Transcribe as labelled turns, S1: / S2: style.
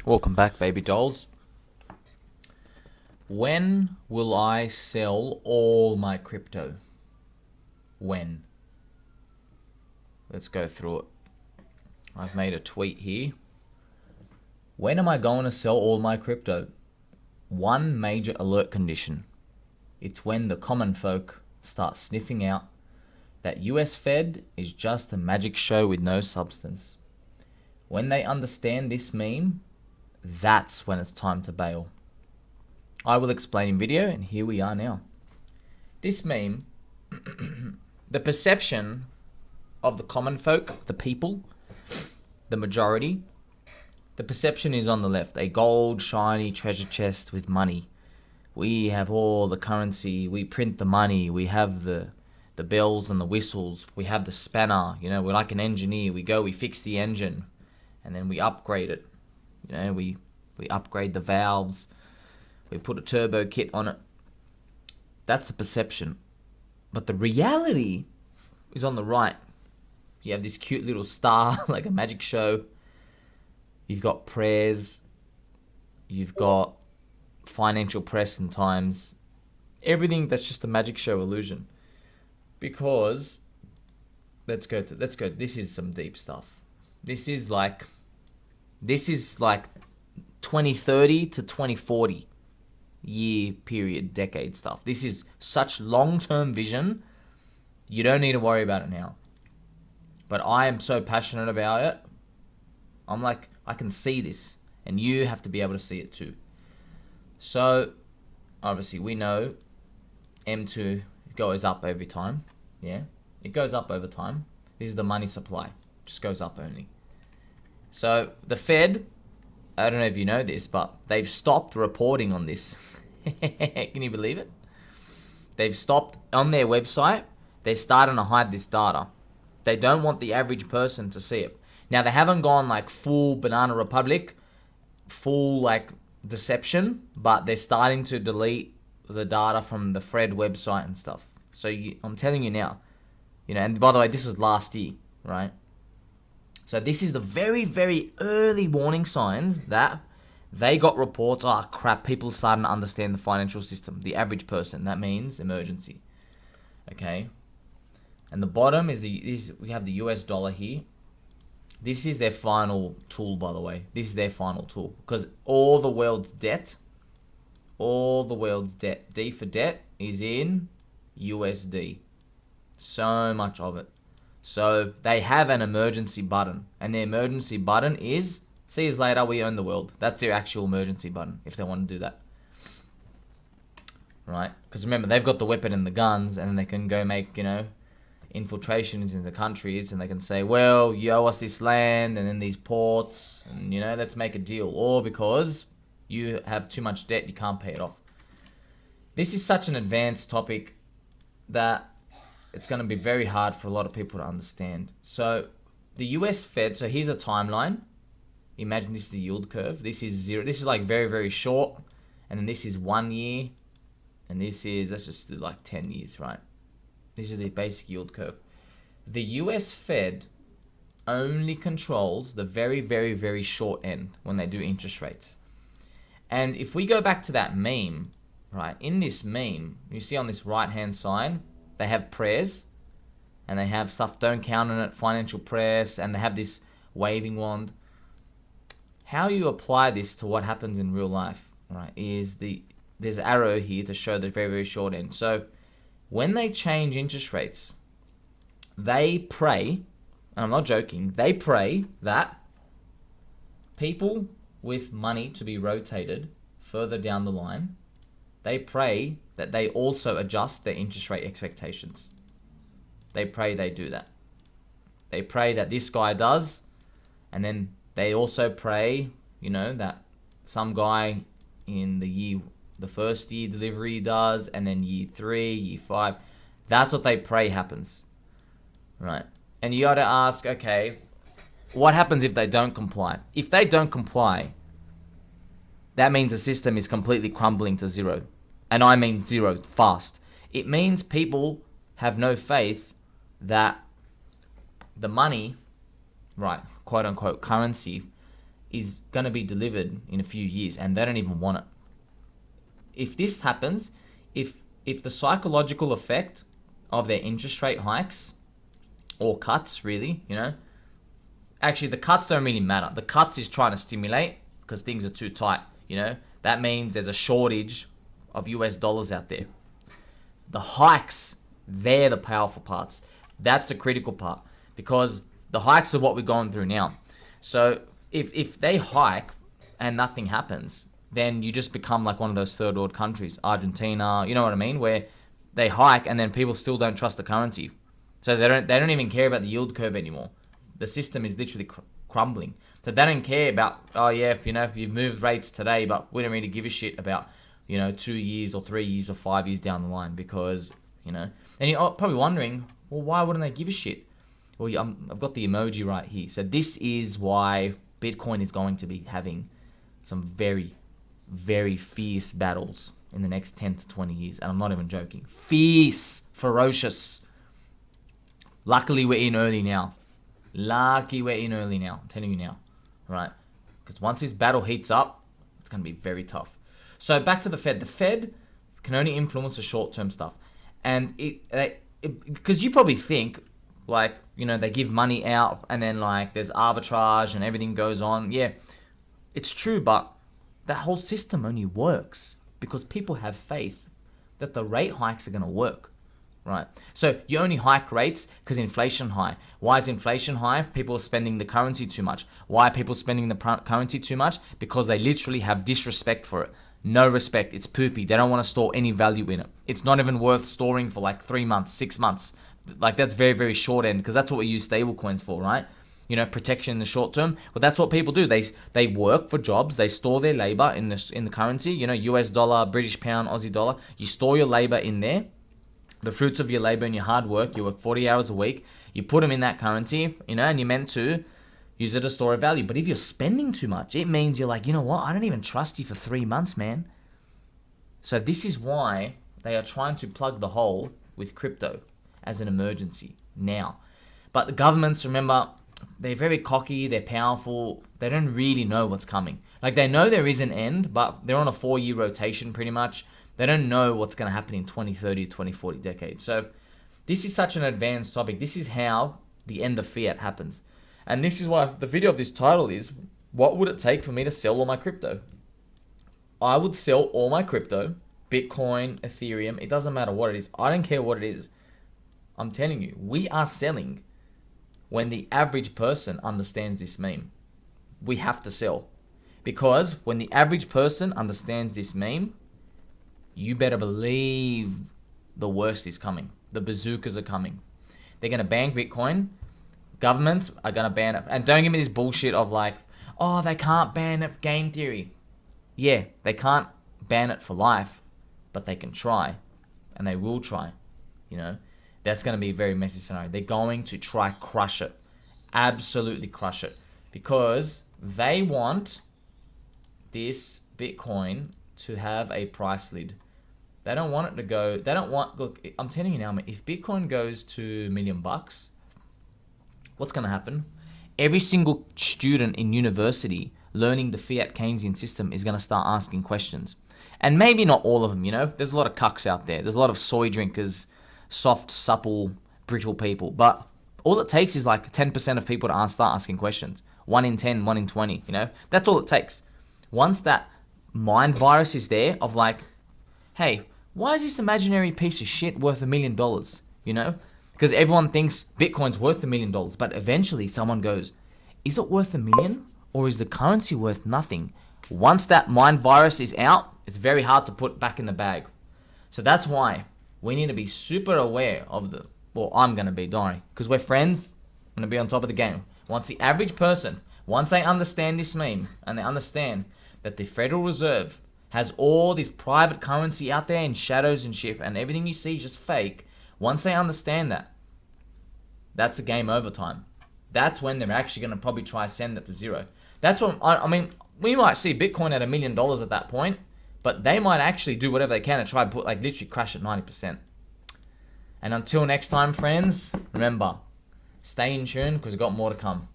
S1: Welcome back, baby dolls. When will I sell all my crypto? When? Let's go through it. I've made a tweet here. When am I going to sell all my crypto? One major alert condition. It's when the common folk start sniffing out that US Fed is just a magic show with no substance. When they understand this meme, that's when it's time to bail. I will explain in video, and here we are now. This meme, the perception of the common folk, the people, the majority, the perception is on the left. A gold, shiny treasure chest with money. We have all the currency. We print the money. We have the bells and the whistles. We have the spanner. You know, we're like an engineer. We fix the engine, and then we upgrade it. You know, we upgrade the valves. We put a turbo kit on it. That's the perception. But the reality is on the right. You have this cute little star, like a magic show. You've got prayers. You've got financial press and times. Everything that's just a magic show illusion. Because, let's go. This is some deep stuff. This is like 2030 to 2040 year period, decade stuff. This is such long-term vision. You don't need to worry about it now. But I am so passionate about it. I'm like, I can see this, and you have to be able to see it too. So, obviously, we know M2 goes up every time. Yeah, it goes up over time. This is the money supply. Just goes up only. So, the Fed, I don't know if you know this, but they've stopped reporting on this. Can you believe it? They've stopped on their website. They're starting to hide this data. They don't want the average person to see it. Now, they haven't gone like full Banana Republic, full like deception, but they're starting to delete the data from the Fred website and stuff. So I'm telling you now, you know, and by the way, this was last year, right? So this is the very, very early warning signs that they got reports. Oh crap! People starting to understand the financial system. The average person. That means emergency. Okay. And the bottom is we have the US dollar here. This is their final tool, by the way. This is their final tool because all the world's debt, D for debt, is in USD. So much of it. So they have an emergency button, and the emergency button is see you later, we own the world. That's their actual emergency button if they want to do that. Right? Because remember, they've got the weapon and the guns, and then they can go make, you know, infiltrations into countries, and they can say, well, you owe us this land and then these ports, and, you know, let's make a deal. Or because you have too much debt, you can't pay it off. This is such an advanced topic that it's going to be very hard for a lot of people to understand. So the US Fed, so here's a timeline. Imagine this is the yield curve. This is zero. This is like very, very short. And then this is 1 year. And this is, let's just do like 10 years, right? This is the basic yield curve. The US Fed only controls the very, very, very short end when they do interest rates. And if we go back to that meme, right? In this meme, you see on this right-hand side, they have prayers. And they have stuff, don't count on it, financial press. And they have this waving wand. How you apply this to what happens in real life, right, is there's an arrow here to show the very, very short end. So when they change interest rates, they pray, and I'm not joking, they pray that people with money to be rotated further down the line, they pray that they also adjust their interest rate expectations. They pray they do that. They pray that this guy does, and then they also pray, you know, that some guy in the first year delivery does, and then year 3, year 5. That's what they pray happens, right? And you got to ask, okay, what happens if they don't comply? If they don't comply, that means the system is completely crumbling to zero. And I mean zero, fast. It means people have no faith that the money, right, quote unquote currency, is going to be delivered in a few years, and they don't even want it. If this happens, if the psychological effect of their interest rate hikes or cuts, really, actually the cuts don't really matter. The cuts is trying to stimulate because things are too tight, that means there's a shortage of US dollars out there. The hikes, they're the powerful parts. That's the critical part, because the hikes are what we're going through now. So if they hike and nothing happens, then you just become like one of those third world countries, Argentina, you know what I mean, where they hike and then people still don't trust the currency. So they don't even care about the yield curve anymore. The system is literally crumbling. So they don't care about, oh yeah, you've moved rates today, but we don't really give a shit about, 2 years or 3 years or 5 years down the line, because, and you're probably wondering, well, why wouldn't they give a shit? Well, I've got the emoji right here. So this is why Bitcoin is going to be having some very, very fierce battles in the next 10 to 20 years. And I'm not even joking. Fierce, ferocious. Luckily, we're in early now. I'm telling you now. Right? Because once this battle heats up, it's going to be very tough. So back to the Fed. The Fed can only influence the short-term stuff. And because you probably think, like, they give money out and then, like, there's arbitrage and everything goes on. Yeah, it's true, but that whole system only works because people have faith that the rate hikes are going to work, right? So you only hike rates because inflation high. Why is inflation high? People are spending the currency too much. Why are people spending the currency too much? Because they literally have disrespect for it. No respect. It's poopy. They don't want to store any value in it. It's not even worth storing for like 3 months, 6 months. Like, that's very, very short end, because that's what we use stable coins for, right? Protection in the short term. Well, that's what people do. They work for jobs. They store their labor in the currency. US dollar, British pound, Aussie dollar. You store your labor in there. The fruits of your labor and your hard work. You work 40 hours a week. You put them in that currency, and you're meant to use it to store a value. But if you're spending too much, it means you're like, you know what? I don't even trust you for 3 months, man. So this is why they are trying to plug the hole with crypto as an emergency now. But the governments, remember, they're very cocky, they're powerful, they don't really know what's coming. Like, they know there is an end, but they're on a 4-year rotation pretty much. They don't know what's going to happen in 2030, 2040 decade. So this is such an advanced topic. This is how the end of fiat happens. And this is why the video of this title is, what would it take for me to sell all my crypto? I would sell all my crypto, Bitcoin, Ethereum, it doesn't matter what it is. I don't care what it is. I'm telling you, we are selling when the average person understands this meme. We have to sell. Because when the average person understands this meme, you better believe the worst is coming. The bazookas are coming. They're going to ban Bitcoin. Governments are going to ban it. And don't give me this bullshit of like, oh, they can't ban it, game theory. Yeah, they can't ban it for life, but they can try. And they will try, That's going to be a very messy scenario. They're going to try crush it. Absolutely crush it. Because they want this Bitcoin to have a price lid. They don't want it to go... Look, I'm telling you now, if Bitcoin goes to $1 million, what's going to happen? Every single student in university learning the fiat Keynesian system is going to start asking questions. And maybe not all of them, There's a lot of cucks out there. There's a lot of soy drinkers, soft, supple, brittle people. But all it takes is like 10% of people to start asking questions. 1 in 10, 1 in 20, That's all it takes. Once that mind virus is there of like, hey, why is this imaginary piece of shit worth $1 million? Because everyone thinks Bitcoin's worth $1 million. But eventually someone goes, is it worth $1 million? Or is the currency worth nothing? Once that mind virus is out, it's very hard to put back in the bag. So that's why we need to be super aware of I'm going to be, don't worry. Because we're friends, I'm going to be on top of the game. Once the average person, once they understand this meme, and they understand that the Federal Reserve has all this private currency out there in shadows and shit, and everything you see is just fake, once they understand that, that's a game over time. That's when they're actually going to probably try to send it to zero. That's what, we might see Bitcoin at $1 million at that point, but they might actually do whatever they can to try to put, literally crash at 90%. And until next time, friends, remember, stay in tune because we've got more to come.